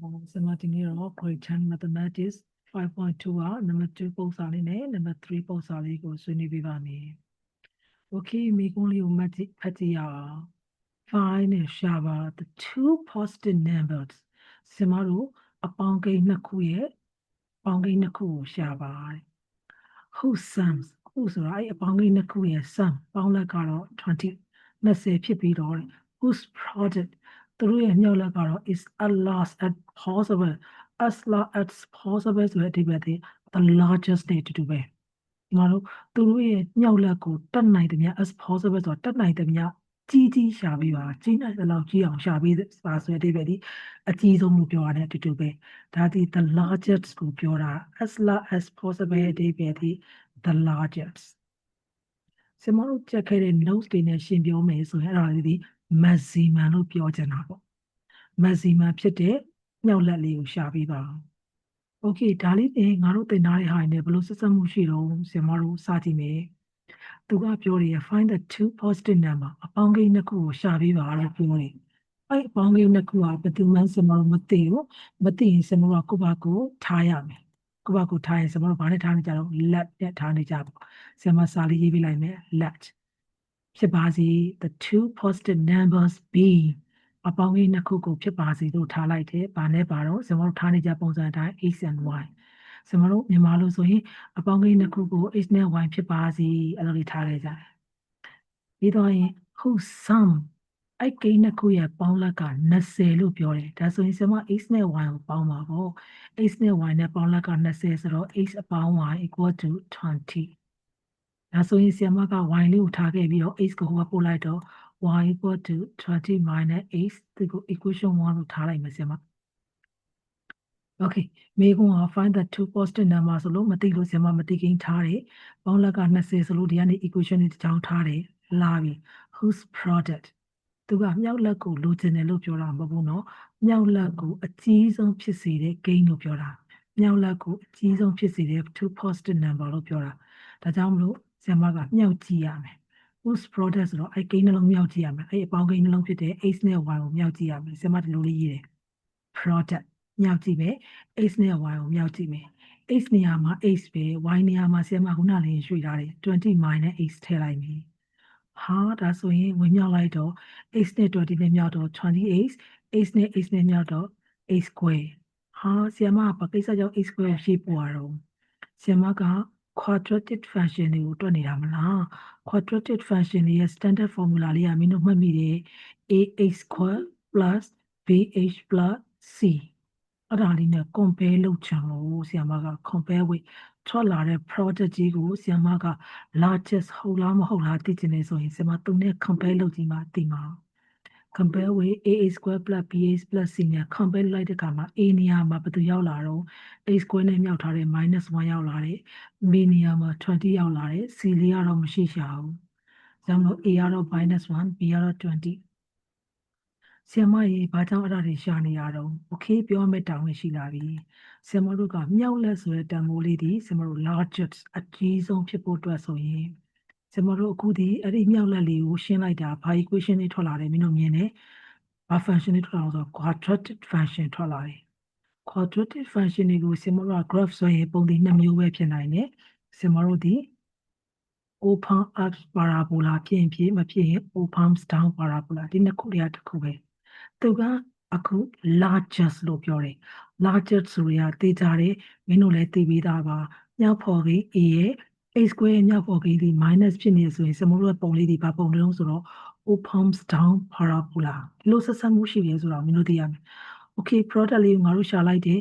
Samatiniro, grade 10 mathematics 5.2 number 2 post number 3 post go Suni Vivani. Okay, Mikuli Patia. Fine Shava, the two positive numbers. Simaru, a Pange Nakuye, Pange Naku Shava. Whose sums? Who's right? A Pange Nakuye sum, Pangla Garo 20. Let's say Pipidor, whose project through a new lagaro is as large as possible, so the largest need to do it. Maro, through a new lago, 10 night as possible, or 10 night Gigi Shabiva, Gina allow Gion Shabi, Spaswedi, a Gizo Mupiora to do it. That is the largest Scopiora, as large as possible, the largest. Semoro Jacketed nose gain a shimbio may so heraldry, Mazima no Piojanabo. Mazima Pete, no lally Shabiva. Okay, Dali, Naro the Nari High Nebulosa Mushiro, Semoro Satime. Tuga Puri, find the two positive number, a pongi naku, Shabiva, Puri. I pongi nakua, but the man Semoro Mateo, but the Semora Kubaku, Tayame. Kubaku Tay, Semoro Banetana, let that tiny jab. Semasali Yivilame, let. Pibazi, the two positive numbers be. A pongi nakuko Pibazi, do Talite, Banebaro, Semoro Tani Japonzata, X and Y. Semoro, Nimalo Sohi, a pongi nakuko is now wine Pibazi, a little Talaja. Vidoi, whose sum? I gain a queer Paulaka, Nase Lupiore, that's when Sema is no wine Palma, is no wine a Paulaka Nasesero is a Palma equal to 20. That's when Semaga wine little target video is go up polito, y equal to 20 minus 8, the equation 1 of Tala Mesema. Okay, may go find the two positive numbers alone, Matilo Sema Matiking Tare, Paulaka Nase Soludiani equation is down Tare, Lavi, whose product. သူကမြောက်လက်ကိုလိုချင်တယ်လို့ပြောတာမဟုတ်ဘူးเนาะမြောက်လက်ကိုအကြီးဆုံးဖြစ်စေတဲ့ gain လို့ပြောတာမြောက်လက်ကိုအကြီးဆုံးဖြစ်စေတဲ့ two positive number လို့ပြောတာဒါကြောင့်မလို့ဆရာမကမြောက်ကြည့်ရမယ် whose product ဆိုတော့အဲ့ gain နှလုံးမြောက်ကြည့်ရမယ်အဲ့အပေါင်း gain နှလုံးဖြစ်တဲ့ x နဲ့ y ကိုမြောက်ကြည့်ရမယ်ဆရာမဒီလိုလေးရေးတယ် product မြောက်ကြည့်မယ် x နဲ့ y ကိုမြောက်ကြည့်မယ် x နေရာမှာ x ပဲ y နေရာမှာဆရာမခုနလေးရွှေ့ထားတယ်20 minus x ထည့်လိုက်မယ်ဟာဒါဆိုရင်ဝင်မြောက်လိုက်တော့ x နဲ့20နဲ့မြောက်တော့ 28 x နဲ့ x နဲ့မြောက်တော့ x square ဟာဆီယမကဘာကိစ္စကြောင့် x square ရှိပေါ်တော့ဆီယမက quadratic function တွေကိုတွက်နေတာမလား quadratic function ရဲ့ standard formula လေးကမင်းတို့မှတ်မိတယ် ax square plus bh plus c အဲ့ဒါလေးနဲ့ compare လုပ်ချင်လို့ဆီယမက compare with ထွက်လာတဲ့ product ကြီးကိုဆီယမက largest ဟုတ်လားမဟုတ်လားသိချင်နေဆိုရင်ဆီယမသူနဲ့ compare လုပ်ကြည့်မှသိမှာ compare with a square plus bh plus c နဲ့ compare လိုက်တဲ့အခါမှာ a နေရာမှာဘယ်သူရောက်လာတော့ a square နဲ့မြောက်ထားတဲ့ -1 ရောက်လာတယ် b နေရာမှာ20ရောက်လာတယ် c လေးကတော့မရှိရှာဘူး။ဒါကြောင့်မို့ a ကတော့ -1 b ကတော့20ဆီယမကြီးဘာကြောင့်အဲ့ဒါတွေရှာနေရတော့ okay ပြောမဲ့တောင်းဝင်ရှိလာပြီဆီယမတို့ကမြောက်လက်ဆိုတဲ့တန်ဖိုးလေးဒီဆီယမတို့ largest အကြီးဆုံးဖြစ်ဖို့အတွက်ဆိုရင်ဆီယမတို့အခုဒီအဲ့ဒီမြောက်လက်လေးကိုရှင်းလိုက်တာဘာ equation တွေထွက်လာတယ်မင်းတို့မြင်တယ်ဘာ function တွေထွက်လာတော့ quadratic function ထွက်လာတယ် quadratic function တွေကိုဆီယမတို့က graph ဆိုရင်ပုံသဏ္ဍာန်2မျိုးပဲဖြစ်နိုင်တယ်ဆီယမတို့ဒီ open up parabola ဖြစ်ရင်ဖြစ်မဖြစ်ရင် open down parabola ဒီနှစ်ခုတွေကတစ်ခုပဲသူကအခု largest လို့ပြောတယ် largest ဆိုရတေးကြတယ်မင်းတို့လည်းသိပြီးသားပါမြောက်ဖော်ကိန်း a ရဲ့ a square မြောက်ဖော်ကိန်းဒီ minus ဖြစ်နေဆိုရင်စမတို့ရဲ့ပုံလေးဒီဘာပုံလုံးဆိုတော့ open down parabola ဒီလိုဆက်ဆက်မှုရှိတယ်ဆိုတော့မင်းတို့သိရမယ် okay product လေးကိုငါတို့ရှာလိုက်တဲ့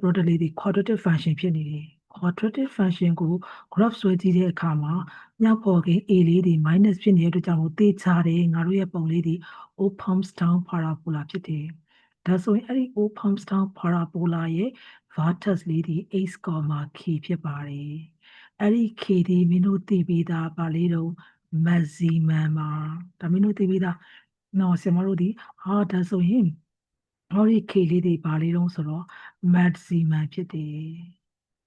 product လေးဒီ quadratic function ဖြစ်နေတယ် quadratic function ကို graph ဆွဲကြည့်တဲ့အခါမှာမြောက်ဖော်ကိန်း a လေးဒီ minus ဖြစ်နေတဲ့အတွက်ကြောင့်မို့တေးချတယ်ငါတို့ရဲ့ပုံလေးဒီ O pumps down parabola ဖြစ်တယ်။ဒါဆိုရင်အဲ့ဒီ O pumps down parabola ရဲ့ vertex လေးဒီ x, k ဖြစ်ပါတယ်။အဲ့ဒီ k ဒီမင်းတို့သိပြီးသားပါလေးတော့ maximum ပါ။ဒါမင်းတို့သိပြီးသား။နော်ဆရာမတို့ဒီဒါဆိုရင်ဟောဒီ k လေးဒီပါလေးတော့ဆိုတော့ maximum ဖြစ်တယ်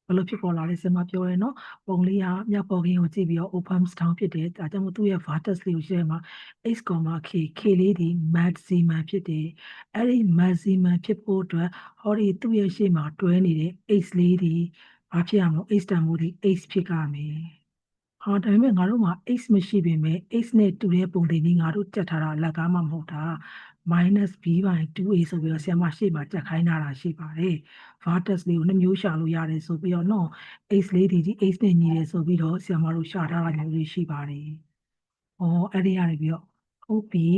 ဘယ်လိုဖြစ်ပေါ်လာလဲဆင်မပြောရဲနော်ပုံလေးကမြောက်ပေါ်ခင်းကိုကြည့်ပြီးတော့ opens down ဖြစ်တယ်ဒါကြောင့်မို့သူ့ရဲ့ vertex လေးကိုရှင်းမှာ x, k k လေးဒီ maximum ဖြစ်တယ်အဲ့ဒီ maximum ဖြစ်ဖို့အတွက်ဟောဒီသူ့ရဲ့ရှေ့မှာတွဲနေတဲ့ x လေးဒီဘာဖြစ်ရမလို့ x တန်ဖိုးဒီ x ဖြစ်ကြမယ်ဟာဒါပေမဲ့ငါတို့မှာ x မရှိပေမဲ့ x နဲ့တူတဲ့ပုံတွေนี้ငါတို့ကြက်ထားတာအလကားမှမဟုတ်တာ minus b by 2a ဆိုပြီးတော့ဆရာမရှေ့မှာကြက်ခိုင်းထားတာရှိပါတယ် vertex လေးကိုနှစ်မျိုးရှာလို့ရတယ်ဆိုပြီးတော့နော် x လေးဒီ x နဲ့ညီတယ်ဆိုပြီးတော့ဆရာမတို့ရှာထားတာမျိုးလေးရှိပါတယ်။အော်အဲ့ဒီရတယ်ပြီးတော့ဟုတ်ပြီ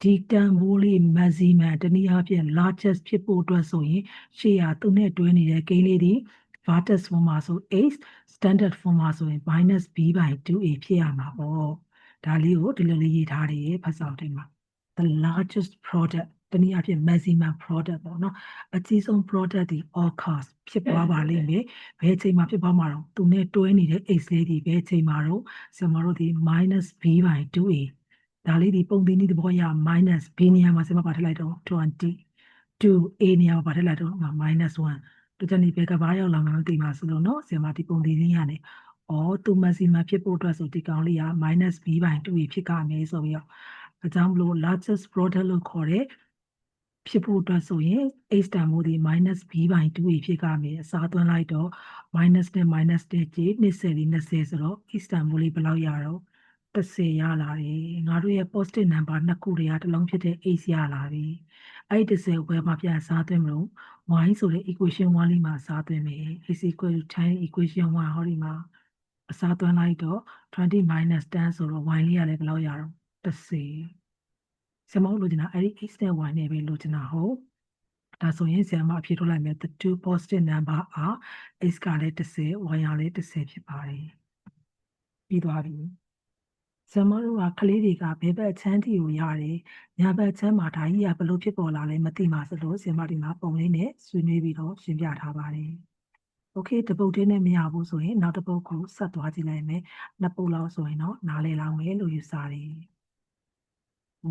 ဒီတန်ဖိုးလေး maximum တနည်းအားဖြင့် largest ဖြစ်ဖို့အတွက်ဆိုရင်ရှေ့ကသူနဲ့တွဲနေတဲ့ကိန်းလေးဒီ vertex form မှာဆို x standard form မှာဆိုရင် minus b by 2a ဖြစ်ရမှာပေါ့ဒါလေးကိုဒီလိုလေးရေးထားတယ်ဖတ်စာထဲမှာ the largest product တနည်းအားဖြင့် maximum product ပေါ့နော်အကြီးဆုံး product ဒီ all cost ဖြစ်သွားပါလိမ့်မယ်ဘယ်အချိန်မှာဖြစ်သွားမှာတော့သူနဲ့တွဲနေတဲ့ x လေးဒီဘယ်အချိန်မှာတော့ဆရာမတို့ဒီ minus b by 2a ဒါလေးဒီပုံသင်းဒီသဘောရ minus b နေရာမှာဆရာမပါထည့်လိုက်တော့20 2a နေရာမှာပါထည့်လိုက်တော့ minus 1တို့ကြနေဘယ်ကဘာရောက်လာမှမသိပါဆိုလို့နော်ဆရာမဒီပုံသင်းရနေအော်သူ maximum ဖြစ်ဖို့အတွက်ဆိုဒီကောင်လေးက minus b by 2a ဖြစ်ကြမယ်ဆိုပြီးတော့အကြောင်းမလို့ largest product လို့ခေါ်တဲ့ဖြစ်ဖို့အတွက်ဆိုရင် x တန်ဖိုးဒီ minus b by 2a ဖြစ်ကြမယ်အစားသွင်းလိုက်တော့ minus နဲ့ minus တဲ့ကြီး20ဒီ20ဆိုတော့ x တန်ဖိုးလေးဘယ်လောက်ရတော့10ရလာတယ်ငါတို့ရဲ့ positive number နှစ်ခုတွေကတစ်လုံးဖြစ်တဲ့ x ရလာပြီအဲ့ဒီ10ကိုဘယ်မှာပြန်စားသွင်းမလို့ y ဆိုတဲ့ equation 1လေးမှာစားသွင်းမယ် is equal to 10 equation 1ဟောဒီမှာအစားသွင်းလိုက်တော့20 minus 10ဆိုတော့ y လေးကလည်းဘယ်လောက်ရတော့10ဆရာမတို့လိုချင်တာအဲ့ဒီ x နဲ့ y နဲ့ပဲလိုချင်တာဟုတ်ဒါဆိုရင်ဆရာမအဖြေထုတ်လိုက်မယ် the two positive number are x ကလည်း10 y ကလည်း10ဖြစ်ပါတယ်ပြီးသွားပြီဆရာမတို့ကကလေးတွေကဘယ်ဘက်ချမ်းတီကိုရတယ်ညာဘက်ချမ်းမှာဒါကြီးကဘလို့ဖြစ်ပေါ်လာလဲမသိမှဆိုလို့ဆရာမဒီမှာပုံလေးနဲ့ဆွေးနွေးပြီးတော့ရှင်းပြထားပါတယ်โอเคတပုတ်သေးနဲ့မရဘူးဆိုရင်နောက်တစ်ပုတ်ကိုဆက်သွားကြည့်လိုက်မယ်နှစ်ပုတ်လောက်ဆိုရင်တော့နားလည်လောက်မယ်လို့ယူဆတယ်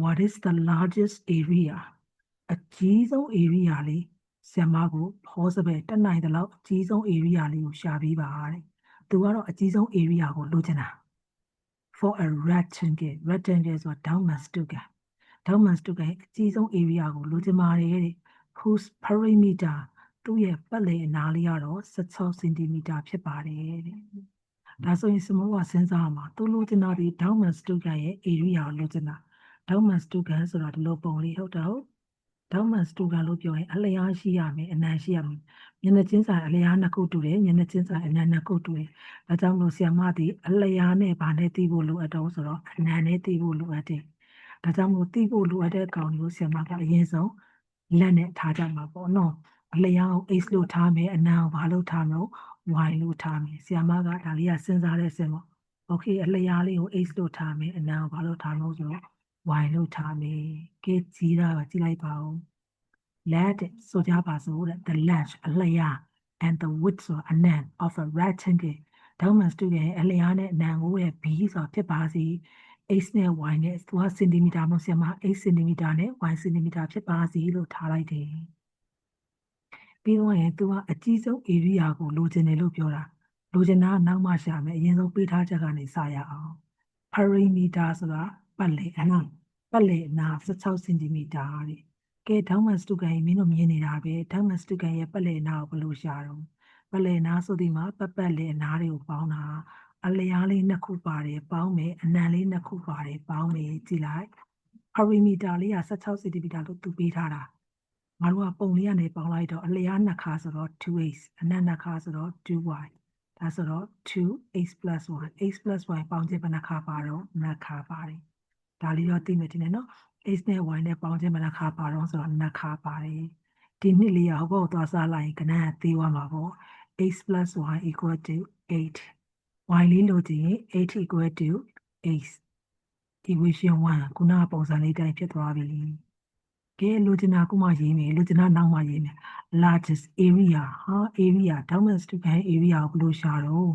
What is the largest area အကြီးဆုံး area လေးဆရာမကို possible တက်နိုင်တဲ့လောက်အကြီးဆုံး area လေးကိုရှာပေးပါတဲ့သူကတော့အကြီးဆုံး area ကိုလိုချင်တာ for a rectangle rectangle ဆိုတာ Daumenstugel Daumenstugel အကြီးဆုံး area ကိုလိုချင်ပါတယ်တဲ့ whose perimeter သူ့ရဲ့ပတ်လည်အနားလေးကတော့16 cm ဖြစ်ပါတယ်တဲ့ဒါဆိုရင်စမောကစဉ်းစားမှာသူလိုချင်တာဒီ Daumenstugel ရဲ့ area ကိုလိုချင်တာ Daumenstugel ဆိုတာဒီလိုပုံလေးဟုတ်တယ်ဟုတ် Daumenstugel လို့ပြောရင်အလျားရှိရမယ်အနံရှိရမယ်မျက်နှာချင်းဆိုင်အလျားနှစ်ခုတူတယ်မျက်နှာချင်းဆိုင်အနံနှစ်ခုတူတယ်ဒါကြောင့်မို့ဆရာမဒီအလျားနဲ့ဗာနဲ့သိဖို့လိုအပ်တော့ဆိုတော့အနံနဲ့သိဖို့လိုအပ်တယ်ဒါကြောင့်မို့သိဖို့လိုအပ်တဲ့ကောင်ကိုဆရာမကအရင်ဆုံးလက်နဲ့ထားကြမှာပေါ့နော်အလျားကို x လို့ထားမယ်အနံကိုဘာလို့ထားမလို့ y လို့ထားမယ်ဆရာမကဒါလေးကစဉ်းစားတဲ့စင်ပေါ့ okay အလျားလေးကို x လို့ထားမယ်အနံကိုဘာလို့ထားမလို့ဆိုတော့ y လို့ထားမယ်ကဲကြည့်တာပါကြည့်လိုက်ပါဦး let ဆိုကြပါစို့တဲ့ the length အလျား and the width ဆိုအနံ of a rectangle ဒေါမန်စတူရဲ့အလျားနဲ့အနံကိုရဲ့ b ဆိုတာဖြစ်ပါစေ x နဲ့ y နဲ့သူကစင်တီမီတာမို့ဆရာမ x စင်တီမီတာနဲ့ y စင်တီမီတာဖြစ်ပါစေလို့ထားလိုက်တယ်ပြီးတော့ရင်သူကအကြီးဆုံး area ကိုလိုချင်တယ်လို့ပြောတာလိုချင်တာနောက်မှရှာမယ်အရင်ဆုံးပေးထားချက်ကနေစရအောင် perimeter ဆိုတာပတ်လည်အနာပတ်လည်အနာ16 cm တဲ့ကဲဒေါမန်စတူကန်မင်းတို့မြင်နေတာပဲဒေါမန်စတူကန်ရဲ့ပတ်လည်အနာကိုဘယ်လိုရှာတော့ပတ်လည်အနာဆိုဒီမှာပတ်လည်အနာတွေကိုပေါင်းတာအလျားလေးနှစ်ခုပါတယ်ပေါင်းမယ်အနံလေးနှစ်ခုပါတယ်ပေါင်းမယ်ကြည့်လိုက် perimeter လေးက16 cm လို့သူပေးထားတာငါတို့ကပုံလေးကနေပေါင်းလိုက်တော့အလျားနှစ်ခါဆိုတော့ 2x အနံနှစ်ခါဆိုတော့ 2y ဒါဆိုတော့ 2x plus 1 x plus y ပေါင်းခြင်းဘယ်နှခါပါတော့နှစ်ခါပါတယ်ဒါလေးတော့သိမယ်တင်တယ်နော် x နဲ့ y နဲ့ပေါင်းခြင်းဘယ်နှခါပါတော့ဆိုတော့နှစ်ခါပါတယ်ဒီနှစ်လေးကဟောသွားစားလိုက်ရင်ကဏ္ဍသေးသွားမှာပေါ့ x plus y equal to 8 y လေးလို့ကြည့်ရင် 8 equal to x equation 1ခုနပုံစံလေးတိုင်းဖြစ်သွားပြီကဲလိုချင်တာခုမှရေးမယ်လိုချင်တာနောက်မှရေးမယ် largest area ဟာ area ဒေါမန်စတူကန် area ကိုဘယ်လိုရှာတော့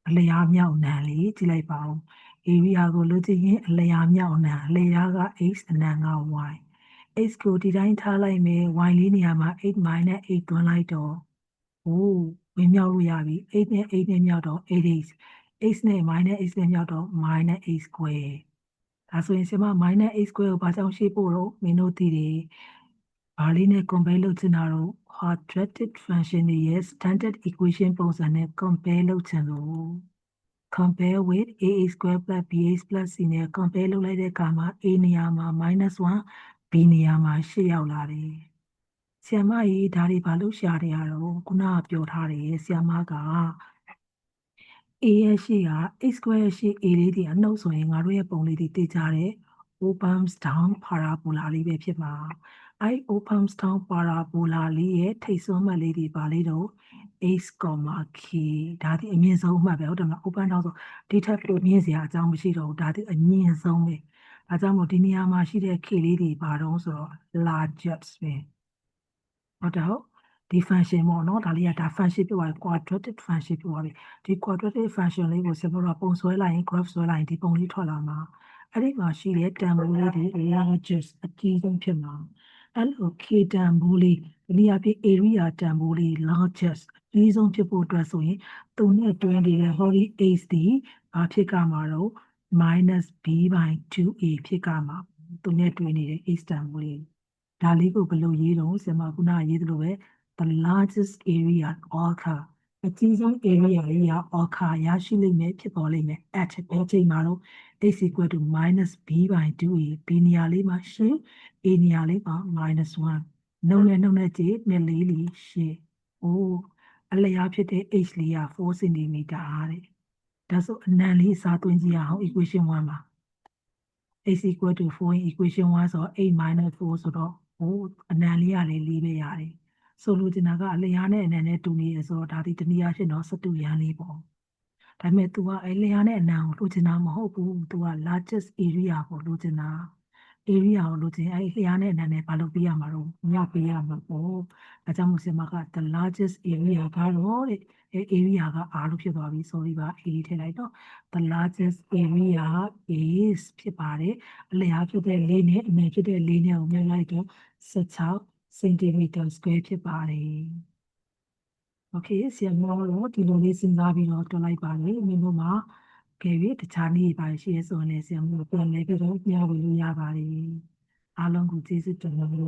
အလျားမြောက်နံလေးကြည့်လိုက်ပါဦး area ကိုလိုချင်ရင်အလျားမြောက်နံအလျားက x အနံက y x ကိုဒီတိုင်းထားလိုက်မယ် y လေးနေရာမှာ8 minus 8သွင်းလိုက်တော့ ဝင်မြောက်လို့ရပြီ8နဲ့8နဲ့မြောက်တော့8 x နဲ့ minus x နဲ့မြောက်တော့ minus x square ဒါဆိုရင်ဆရာမ minus x square ကိုဘာကြောင့်ရှေ့ပို့တော့မင်းတို့သိတယ်ဘာလေးနဲ့ compare လုပ်ချင်တာတော့ quadratic function တွေရဲ့ standard equation ပုံစံနဲ့ compare လုပ်ချင်လို့ compare with ax square plus bx plus c နဲ့ compare လုပ်လိုက်တဲ့အခါမှာ a နေရာမှာ -1 b နေရာမှာ8ရောက်လာတယ်ဆရာမကြီးဒါတွေဘာလို့ရှာနေရတော့ခုနကပြောထားတယ်ဆရာမက a ရဲ့ရှေ့က x square ရဲ့ရှေ့ a လေးဒီအနှုတ်ဆိုရင်ငါတို့ရဲ့ပုံလေးဒီသိကြတယ် opens down parabola လေးပဲဖြစ်မှာအဲ့ opens down parabola လေးရဲ့ထိပ်ဆုံးမှတ်လေးဒီပါလေးတော့ x, k ဒါဒီအမြင့်ဆုံးအမှတ်ပဲဟုတ်တယ်မလား open down ဆိုဒီထက်ပိုမြင့်စရာအကြောင်းမရှိတော့ဘူးဒါဒီအမြင့်ဆုံးပဲဒါကြောင့်မို့ဒီနေရာမှာရှိတဲ့ k လေးတွေပါတော့ဆိုတော့ largest ပဲဟုတ်တယ်ဟုတ်ဒီ function ပေါ့နော်ဒါလေးကဒါ function ဖြစ်သွားပြီ quadratic function ဖြစ်သွားပြီဒီ quadratic function လေးကိုဆက်ပြီးတော့ပုံဆွဲလိုက်ရင် graph ဆွဲလိုက်ရင်ဒီပုံလေးထွက်လာမှာအဲ့ဒီမှာရှိတဲ့တန်ဖိုးလေးတွေ largest အကြီးဆုံးဖြစ်မှာအဲ့လို k တန်ဖိုးလေးဒီနေရာဖြစ် area တန်ဖိုးလေး largest အကြီးဆုံးဖြစ်ဖို့အတွက်ဆိုရင်သူနဲ့တွဲနေတဲ့ holy x ဒီဘာဖြစ်ကမှာတော့ -b/2a ဖြစ်ကမှာသူနဲ့တွဲနေတဲ့ x တန်ဖိုးလေးဒါလေးကိုဘယ်လိုရေးတော့ဆရာမခုနရေးသလိုပဲ the largest area occur အကြီးဆုံး area ကြီးက occur ရရှိလိမ့်မယ်ဖြစ်ပေါ်လိမ့်မယ် at ဘယ်ချိန်မှာတော့ x equal to -b/2a b နေရာလေးမှာရှင်း a နေရာလေးမှာ-1နှုတ်နဲ့ကြည့်နှစ်လေးလီရှင်းအလျားဖြစ်တဲ့ h လေးက4 cm တဲ့ဒါဆိုအနံလေးစားသွင်းကြည့်အောင် equation 1မှာx equal to 4 in equation 1ဆိုတော့8 minus 4ဆိုတော့အနံလေးကလည်း4ပဲရတယ်ဆိုလိုချင်တာကအလျားနဲ့အနံနဲ့တူနေရဆိုတော့ဒါဒီတနည်းအားဖြင့်တော့စတုရန်လေးပေါ့ဒါပေမဲ့ तू ကအလျားနဲ့အနံကိုလိုချင်တာမဟုတ်ဘူး तू က largest area ကိုလိုချင်တာ area ကိုလိုချင်အဲ့လျားနဲ့အနံနဲ့ဘာလို့ပေးရမှာတော့မြောက်ပေးရမှာပေါ့ဒါကြောင့်မို့ဆရာမက the largest area ကတော့တဲ့area က r လို့ဖြစ်သွားပြီ sorry ပါ a ထည့်လိုက်တော့ the largest area is ဖြစ်ပါတယ်အလျားဖြစ်တဲ့လေးနဲ့အနံဖြစ်တဲ့လေးနဲ့ကိုမြှုပ်လိုက်တော့16 centimeter square ဖြစ်ပါတယ်โอเคဆရာမတို့ဒီလိုလေးစဉ်းစားပြီးတော့တွက်လိုက်ပါလေမိတို့မှာကဲပြီးတခြားနည်းပါရှိရဆိုရင်ဆရာမတို့ပြန်လဲပြီးတော့ညှဝေလို့ရပါတယ်အားလုံးကိုကျေးဇူးတင်ပါတယ်